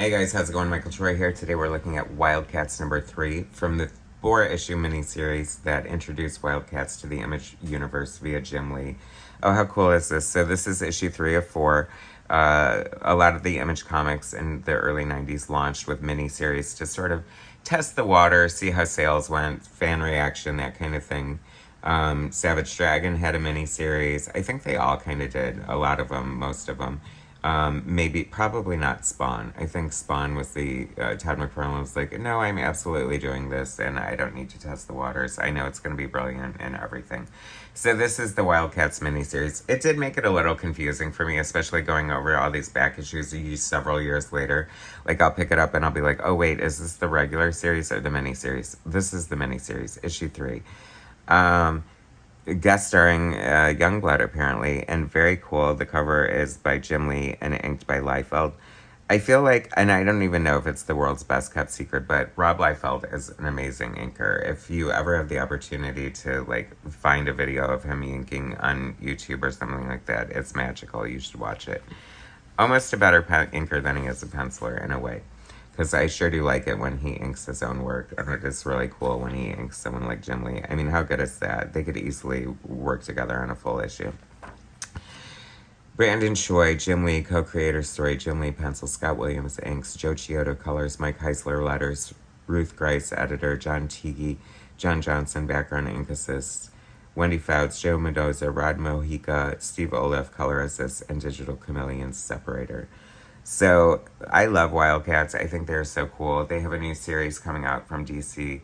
Hey guys, how's it going? Michael Troy here. Today we're looking at Wildcats number 3 from the 4-issue miniseries that introduced Wildcats to the Image universe via Jim Lee. Oh, how cool is this? So this is issue 3 of 4. A lot of the Image comics in the early 90s launched with miniseries to sort of test the water, see how sales went, fan reaction, that kind of thing. Savage Dragon had a miniseries. I think they all kind of did. A lot of them, most of them. Probably not Spawn. I think Spawn was Todd McFarlane was like, no, I'm absolutely doing this and I don't need to test the waters. I know it's going to be brilliant and everything. So this is the Wildcats miniseries. It did make it a little confusing for me, especially going over all these back issues several years later. Like, I'll pick it up and I'll be like, oh wait, is this the regular series or the miniseries? This is the miniseries, issue 3. Guest starring Youngblood, apparently, and very cool. The cover is by Jim Lee and inked by Liefeld. I feel like, and I don't even know if it's the world's best kept secret, but Rob Liefeld is an amazing inker. If you ever have the opportunity to, like, find a video of him inking on YouTube or something like that, it's magical. You should watch it. Almost a better inker than he is a penciler, in a way. Because I sure do like it when he inks his own work, and it is really cool when he inks someone like Jim Lee. I mean, how good is that? They could easily work together on a full issue. Brandon Choi, Jim Lee, co-creator story, Jim Lee pencil, Scott Williams inks, Joe Chiodo colors, Mike Heisler letters, Ruth Grice editor, John Teague, John Johnson background ink assist, Wendy Fouts, Joe Mendoza, Rod Mojica, Steve Olaf color assist, and Digital Chameleon's separator. So, I love Wildcats. I think they're so cool. They have a new series coming out from DC.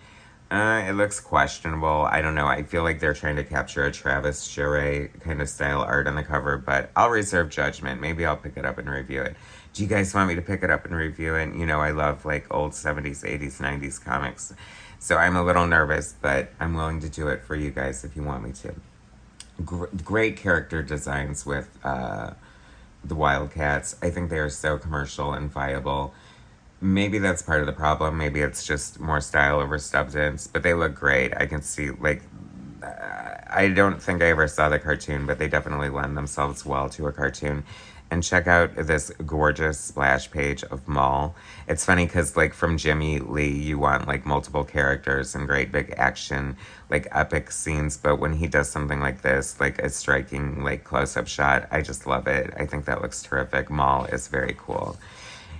It looks questionable. I don't know. I feel like they're trying to capture a Travis Charest kind of style art on the cover, but I'll reserve judgment. Maybe I'll pick it up and review it. Do you guys want me to pick it up and review it? You know, I love like old 70s, 80s, 90s comics. So I'm a little nervous, but I'm willing to do it for you guys if you want me to. Great character designs with the Wildcats. I think they are so commercial and viable. Maybe that's part of the problem. Maybe it's just more style over substance, but they look great. I can see, like, I don't think I ever saw the cartoon, but they definitely lend themselves well to a cartoon. And check out this gorgeous splash page of Maul. It's funny because, like, from Jimmy Lee, you want, like, multiple characters and great big action, like, epic scenes. But when he does something like this, like a striking, like, close-up shot, I just love it. I think that looks terrific. Maul is very cool.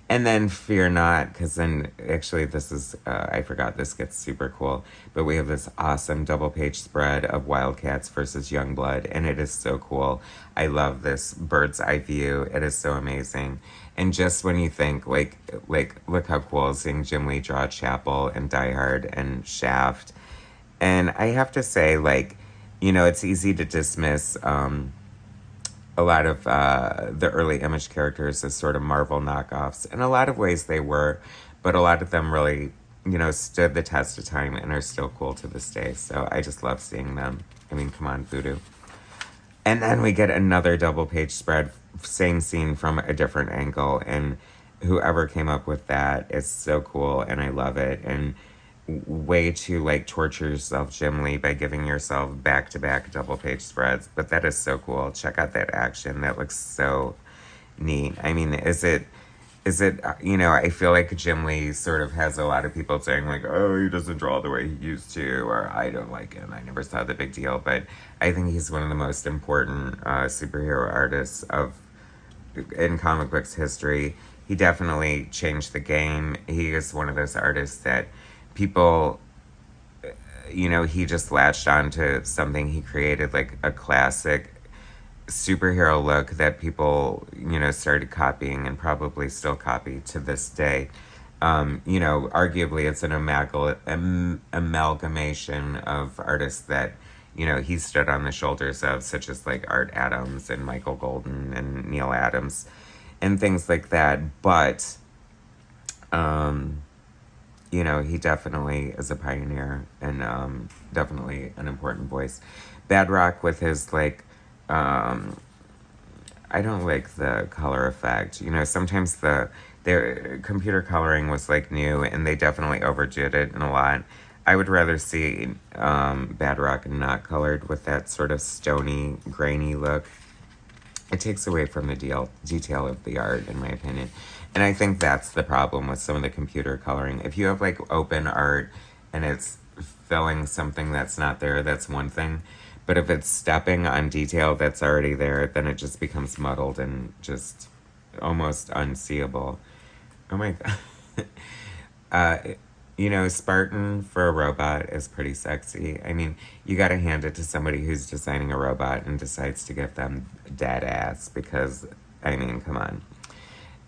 And then Fear Not, because then, actually, this is, I forgot, this gets super cool. But we have this awesome double-page spread of Wildcats versus Youngblood, and it is so cool. I love this bird's eye view. It is so amazing. And just when you think, like, look how cool seeing Jim Lee draw Chapel and Die Hard and Shaft. And I have to say, like, you know, it's easy to dismiss a lot of the early Image characters as sort of Marvel knockoffs. In a lot of ways they were, but a lot of them really, you know, stood the test of time and are still cool to this day. So I just love seeing them. I mean, come on, Voodoo. And then we get another double-page spread, same scene from a different angle, and whoever came up with that is so cool, and I love it. And way to, like, torture yourself, Jim Lee, by giving yourself back-to-back double-page spreads. But that is so cool. Check out that action. That looks so neat. I mean, is it, you know, I feel like Jim Lee sort of has a lot of people saying, like, oh, he doesn't draw the way he used to, or I don't like him. I never saw the big deal. But I think he's one of the most important superhero artists in comic books history. He definitely changed the game. He is one of those artists that people, you know, he just latched on to something he created, like a classic superhero look that people, you know, started copying and probably still copy to this day. You know, arguably it's an amalgamation of artists that, you know, he stood on the shoulders of, such as like Art Adams and Michael Golden and Neil Adams and things like that. But, you know, he definitely is a pioneer and definitely an important voice. Bedrock with his, like, I don't like the color effect. You know, sometimes their computer coloring was, like, new, and they definitely overdid it in a lot. I would rather see Bedrock not colored with that sort of stony, grainy look. it takes away from the detail of the art, in my opinion. And I think that's the problem with some of the computer coloring. If you have like open art and it's filling something that's not there, that's one thing. But if it's stepping on detail that's already there, then it just becomes muddled and just almost unseeable. Oh my god. You know, Spartan for a robot is pretty sexy. I mean, you gotta hand it to somebody who's designing a robot and decides to give them dead ass because, I mean, come on.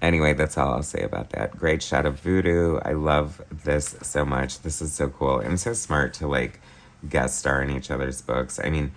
Anyway, that's all I'll say about that. Great shot of voodoo. I love this so much. This is so cool and so smart to like guest star in each other's books. I mean,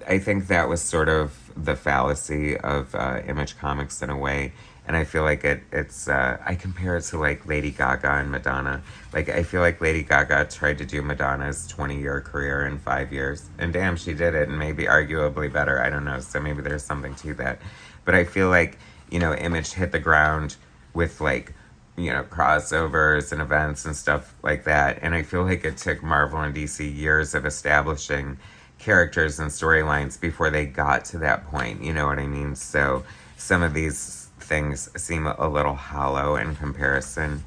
I think that was sort of the fallacy of Image Comics in a way. And I feel like it's I compare it to like Lady Gaga and Madonna. Like, I feel like Lady Gaga tried to do Madonna's 20-year career in 5 years. And damn, she did it, and maybe arguably better. I don't know. So maybe there's something to that. But I feel like, you know, Image hit the ground with like, you know, crossovers and events and stuff like that. And I feel like it took Marvel and DC years of establishing characters and storylines before they got to that point. You know what I mean? So some of these things seem a little hollow in comparison.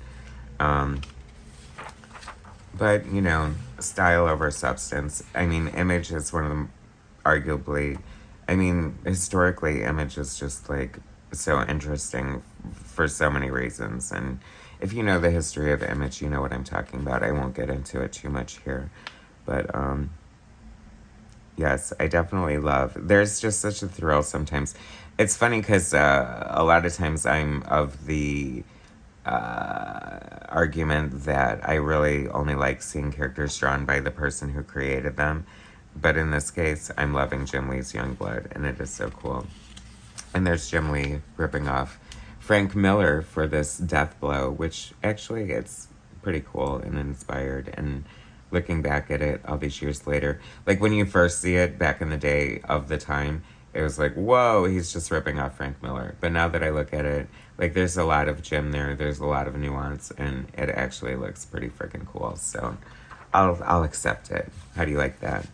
But, you know, style over substance. I mean, Image is one of them, arguably, I mean, historically, Image is just like so interesting for so many reasons. And if you know the history of Image, you know what I'm talking about. I won't get into it too much here. But, yes, I definitely love. There's just such a thrill sometimes. It's funny because a lot of times I'm of the argument that I really only like seeing characters drawn by the person who created them. But in this case, I'm loving Jim Lee's Youngblood, and it is so cool. And there's Jim Lee ripping off Frank Miller for this death blow, which actually it's pretty cool and inspired. And looking back at it all these years later, like when you first see it back in the day of the time, it was like, whoa, he's just ripping off Frank Miller. But now that I look at it, like there's a lot of Jim there, there's a lot of nuance, and it actually looks pretty freaking cool. So I'll accept it. How do you like that?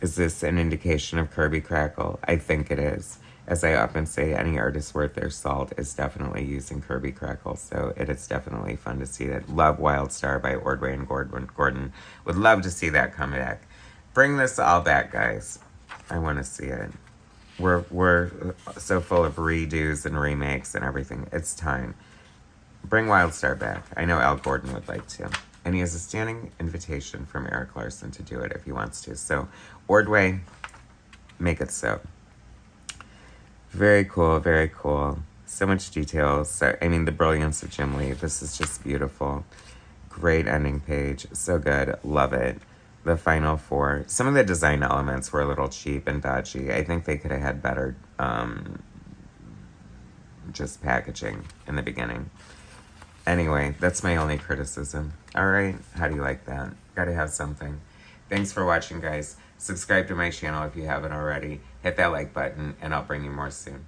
Is this an indication of Kirby Crackle? I think it is. As I often say, any artist worth their salt is definitely using Kirby Crackle, so it is definitely fun to see that. Love Wildstar by Ordway and Gordon. Would love to see that come back. Bring this all back, guys. I want to see it. We're so full of redos and remakes and everything. It's time. Bring Wildstar back. I know Al Gordon would like to. And he has a standing invitation from Eric Larson to do it if he wants to. So, Ordway, make it so. Very cool, very cool. So much detail. So, I mean, the brilliance of Jim Lee. This is just beautiful. Great ending page. So good. Love it. The final four. Some of the design elements were a little cheap and dodgy. I think they could have had better just packaging in the beginning. Anyway, that's my only criticism. All right, how do you like that? Gotta have something. Thanks for watching, guys. Subscribe to my channel if you haven't already. Hit that like button, and I'll bring you more soon.